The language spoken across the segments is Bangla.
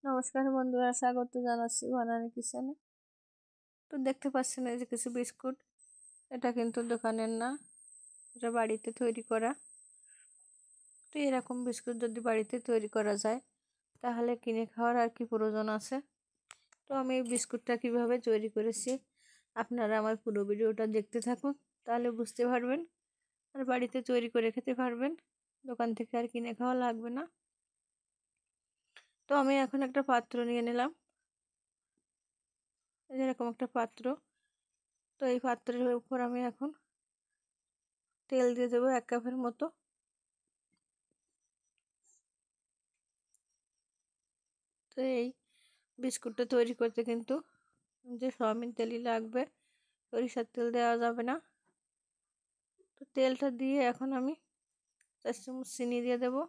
নমস্কার বন্ধুরা, স্বাগত জানাচ্ছি বানানি কিচেনে। তো দেখতে পাচ্ছেন এই যে কিছু বিস্কুট, এটা কিন্তু দোকানের না, এটা বাড়িতে তৈরি করা। তো এরকম বিস্কুট যদি বাড়িতে তৈরি করা যায় তাহলে কিনে খাওয়ার আর কি প্রয়োজন আছে। তো আমি এই বিস্কুটটা কিভাবে তৈরি করেছি আপনারা আমার পুরো ভিডিওটা দেখতে থাকুন, তাহলে বুঝতে পারবেন আর বাড়িতে তৈরি করে খেতে পারবেন, দোকান থেকে আর কিনে খাওয়া লাগবে না। তো আমি এখন একটা পাত্র নিয়ে নিলাম, এরকম একটা পাত্র। তো এই পাত্রের উপর আমি এখন তেল দিয়ে দেবো 1 কাপের মতো। তো এই বিস্কুটটা তৈরি করতে কিন্তু যে সয়াবিন তেলই লাগবে, সরিষার তেল দেওয়া যাবে না। তো তেলটা দিয়ে এখন আমি 4 চামচ চিনি দিয়ে দেবো।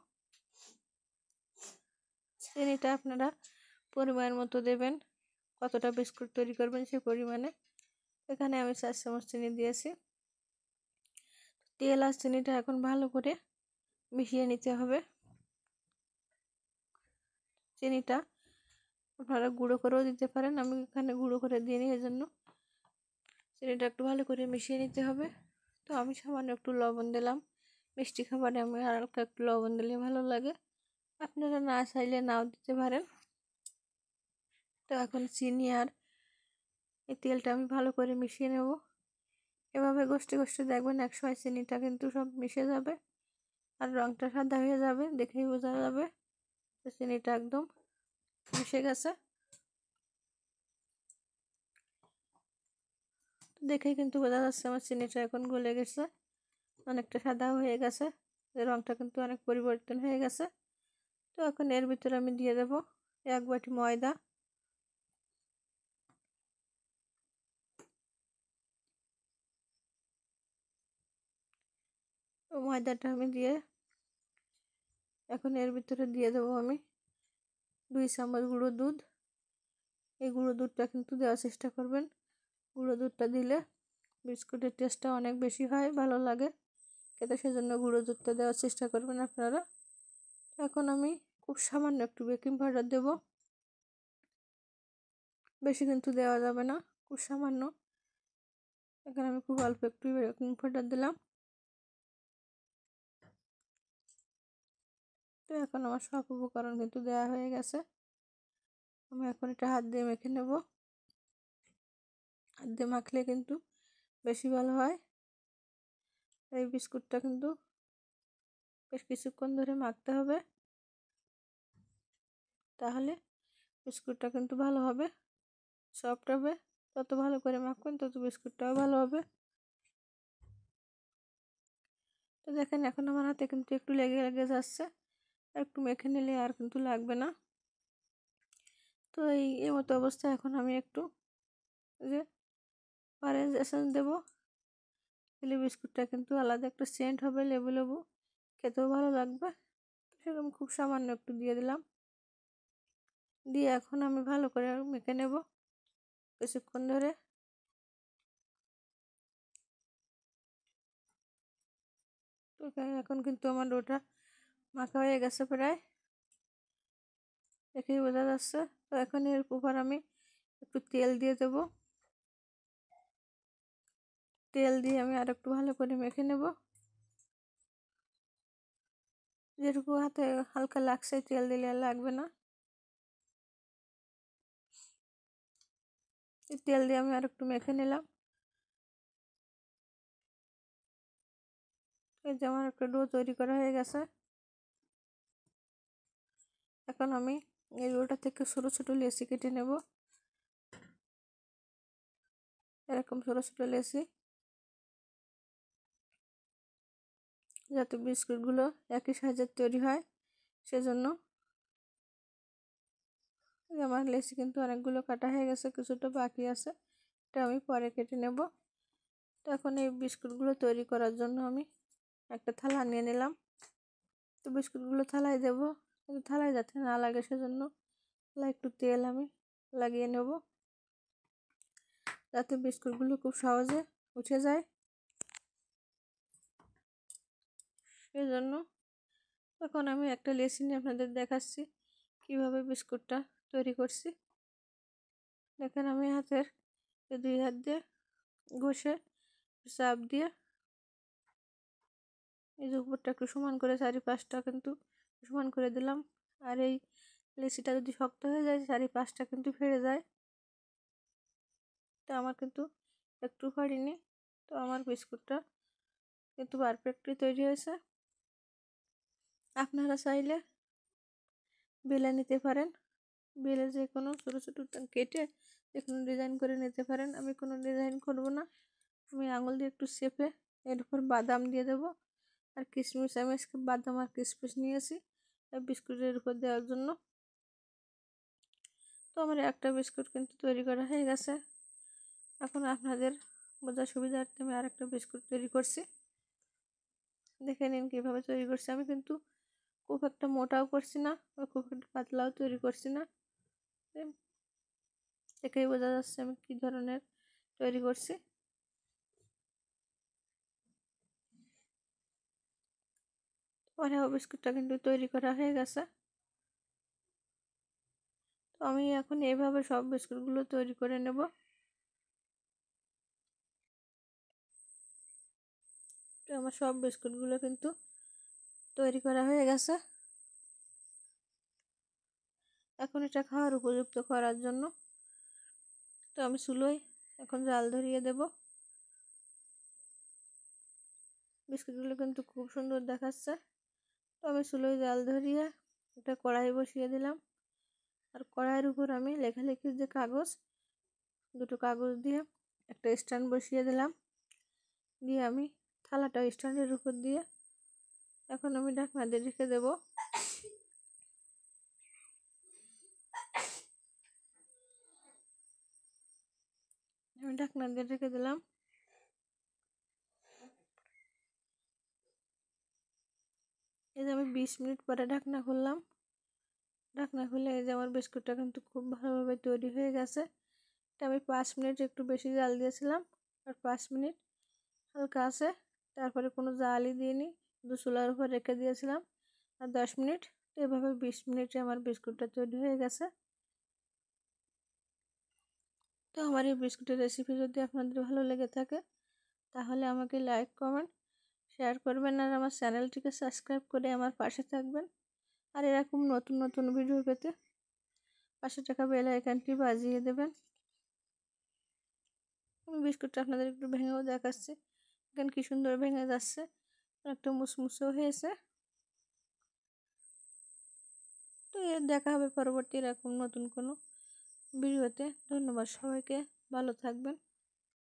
চিনিটা আপনারা পরিমাণ মতো দেবেন, কতটা বিস্কুট তৈরি করবেন সেই পরিমাণে। এখানে আমি 4 চামচ চিনি দিয়েছি। তেল আর চিনিটা এখন ভালো করে মিশিয়ে নিতে হবে। চিনিটা আপনারা গুঁড়ো করেও দিতে পারেন, আমি এখানে গুঁড়ো করে দিয়ে নিই, এজন্য চিনিটা একটু ভালো করে মিশিয়ে নিতে হবে। তো আমি সামান্য একটু লবণ দিলাম, মিষ্টি খাবারে আমি হালকা একটু লবণ দিলে ভালো লাগে, আপনারা না চাইলে নাও দিতে পারেন। তো এখন চিনি আর এই তেলটা আমি ভালো করে মিশিয়ে নেব। এভাবে ঘষতে ঘষতে দেখবেন একসময় চিনিটা কিন্তু সব মিশে যাবে আর রঙটা সাদা হয়ে যাবে, দেখেই বোঝা যাবে তো চিনিটা একদম মিশে গেছে। দেখেই কিন্তু বোঝা যাচ্ছে আমার চিনিটা এখন গলে গেছে, অনেকটা সাদা হয়ে গেছে, রঙটা কিন্তু অনেক পরিবর্তন হয়ে গেছে। তো এখন এর ভিতরে আমি দিয়ে দেব 1 বাটি ময়দা। তো ময়দাটা আমি দিয়ে এখন এর ভিতরে দিয়ে দেবো আমি 2 চামচ গুঁড়ো দুধ। এই গুঁড়ো দুধটা কিন্তু দেওয়ার চেষ্টা করবেন, গুঁড়ো দুধটা দিলে বিস্কুটের টেস্টটা অনেক বেশি হয়, ভালো লাগে খেতে, সেজন্য গুঁড়ো দুধটা দেওয়ার চেষ্টা করবেন আপনারা। এখন আমি খুব সামান্য একটু বেকিং পাউডার দেব, বেশি কিন্তু দেওয়া যাবে না, খুব সামান্য। এখানে আমি খুব অল্প একটু বেকিং পাউডার দিলাম। তো এখন আমার সব উপকরণ কিন্তু দেওয়া হয়ে গেছে, আমি এখন এটা হাত দিয়ে মেখে নেব। হাত দিয়ে মাখলে কিন্তু বেশি ভালো হয়। এই বিস্কুটটা কিন্তু বেশ কিছুক্ষণ ধরে মাখতে হবে, তাহলে বিস্কুটটা কিন্তু ভালো হবে, সফট হবে। যত ভালো করে মাখবেন তত বিস্কুটটাও ভালো হবে। তো দেখেন এখন আমার হাতে কিন্তু একটু লেগে লেগে যাচ্ছে, একটু মেখে নিলে আর কিন্তু লাগবে না। তো এই মতো অবস্থায় এখন আমি একটু যে অরেঞ্জ এসেন্স দেবো, দিলে বিস্কুটটা কিন্তু আলাদা একটা সেন্ট হবে, লেবু লেবু, খেতেও ভালো লাগবে। সেরকম খুব সামান্য একটু দিয়ে দিলাম, দিয়ে এখন আমি ভালো করে মেখে নেব কিছুক্ষণ ধরে। তো এখন কিন্তু আমার ডোটা মাখা হয়ে গেছে প্রায়, দেখেই বোঝা যাচ্ছে। তো এখন এর উপর আমি একটু তেল দিয়ে দেব, তেল দিয়ে আমি আর একটু ভালো করে মেখে নেব। যেটুকু হাতে হালকা লাগছে তেল দিলে আর লাগবে না। তেল দিয়ে আমি আর একটু মেখে নিলাম। এই যে আমার একটা ডো তৈরি করা হয়ে গেছে। এখন আমি এই ডোটা থেকে ছোটো ছোটো লেচি কেটে নেব, এরকম ছোটো ছোটো লেচি, যাতে বিস্কুটগুলো একই সাইজের তৈরি হয় সেজন্য। আমার লেচি কিন্তু অনেকগুলো কাটা হয়ে গেছে, কিছুটা বাকি আছে, এটা আমি পরে কেটে নেব। তো এখন এই বিস্কুটগুলো তৈরি করার জন্য আমি একটা থালা নিয়ে নিলাম। তো বিস্কুটগুলো থালায় দেবো, কিন্তু থালায় যাতে না লাগে সেজন্য একটু তেল আমি লাগিয়ে নেব, যাতে বিস্কুটগুলো খুব সহজে উঠে যায় সেজন্য। এখন আমি একটা লেচি নিয়ে আপনাদের দেখাচ্ছি কিভাবে বিস্কুটটা তৈরি করছি। দেখেন আমি হাতের 2 হাত দিয়ে ঘষে চাপ দিয়ে এই যে উপরটা একটু সমান করে চারিপাশটা কিন্তু সমান করে দিলাম। আর এই লেচিটা যদি শক্ত হয়ে যায় চারিপাশটা কিন্তু ফেড়ে যায়। তো আমার কিন্তু একটু ফাড়িনি। তো আমার বিস্কুটটা কিন্তু পারফেক্টলি তৈরি হয়েছে। আপনারা চাইলে বেলে নিতে পারেন, বেলে যে কোনো ছোটো ছোটো কেটে যে কোনো ডিজাইন করে নিতে পারেন। আমি কোনো ডিজাইন করব না, আমি আঙুল দিয়ে একটু চেপে এর উপর বাদাম দিয়ে দেবো আর কিশমিশ। আমি আজকে বাদাম আর কিশমিশ নিয়েছি বিস্কুটের উপর দেওয়ার জন্য। তো আমার একটা বিস্কুট কিন্তু তৈরি করা হয়ে গেছে। এখন আপনাদের বোঝার সুবিধার্থে আমি আরেকটা বিস্কুট তৈরি করছি। দেখে নিন কীভাবে তৈরি করছি। আমি কিন্তু খুব একটা মোটাও করছি না বা খুব একটা পাতলাও তৈরি করছি না, দেখেই বোঝা যাচ্ছে আমি কী ধরনের তৈরি করছি। ওরেও বিস্কুটটা কিন্তু তৈরি করা হয়ে গেছে। তো আমি এখন এইভাবে সব বিস্কুটগুলো তৈরি করে নেব। তো আমার সব বিস্কুটগুলো কিন্তু তৈরি করা হয়ে গেছে। এখন এটা খাওয়ার উপযুক্ত করার জন্য তো আমি চুলোয় এখন জাল ধরিয়ে দেব। বিস্কুটগুলো কিন্তু খুব সুন্দর দেখাচ্ছে। তো আমি চুলোয় জাল ধরিয়ে একটা কড়াই বসিয়ে দিলাম। আর কড়াইয়ের উপর আমি লেখালেখির যে কাগজ, দুটো কাগজ দিয়ে একটা স্ট্যান্ড বসিয়ে দিলাম। দিয়ে আমি থালাটা স্ট্যান্ডের উপর দিয়ে এখন আমি ঢাকনা দিয়ে রেখে দেবো। আমি ঢাকনা দিয়ে রেখে দিলাম। এই যে আমি 20 মিনিট পরে ঢাকনা খুললাম। ঢাকনা খুলে এই যে আমার বিস্কুটটা কিন্তু খুব ভালোভাবে তৈরি হয়ে গেছে। এটা আমি 5 মিনিট একটু বেশি জাল দিয়েছিলাম আর 5 মিনিট হালকা আছে, তারপরে কোনো জালই দিইনি, শুধু চুলার উপর রেখে দিয়েছিলাম আর 10 মিনিট। তো এভাবে 20 মিনিটে আমার বিস্কুটটা তৈরি হয়ে গেছে। তো আমার এই বিস্কুটের রেসিপি যদি আপনাদের ভালো লেগে থাকে তাহলে আমাকে লাইক কমেন্ট শেয়ার করবেন আর আমার চ্যানেলটিকে সাবস্ক্রাইব করে আমার পাশে থাকবেন। আর এরকম নতুন নতুন ভিডিও পেতে পাশে থাকা বেল আইকনটি বাজিয়ে দেবেন। আমি বিস্কুটটা আপনাদের একটু ভেঙেও দেখাচ্ছি, দেখেন কি সুন্দর ভেঙে যাচ্ছে, একটু মুসমুসেও হয়েছে। তো এর দেখা হবে পরবর্তী এরকম নতুন কোনো ভিডিওতে। ধন্যবাদ সবাইকে, ভালো থাকবেন।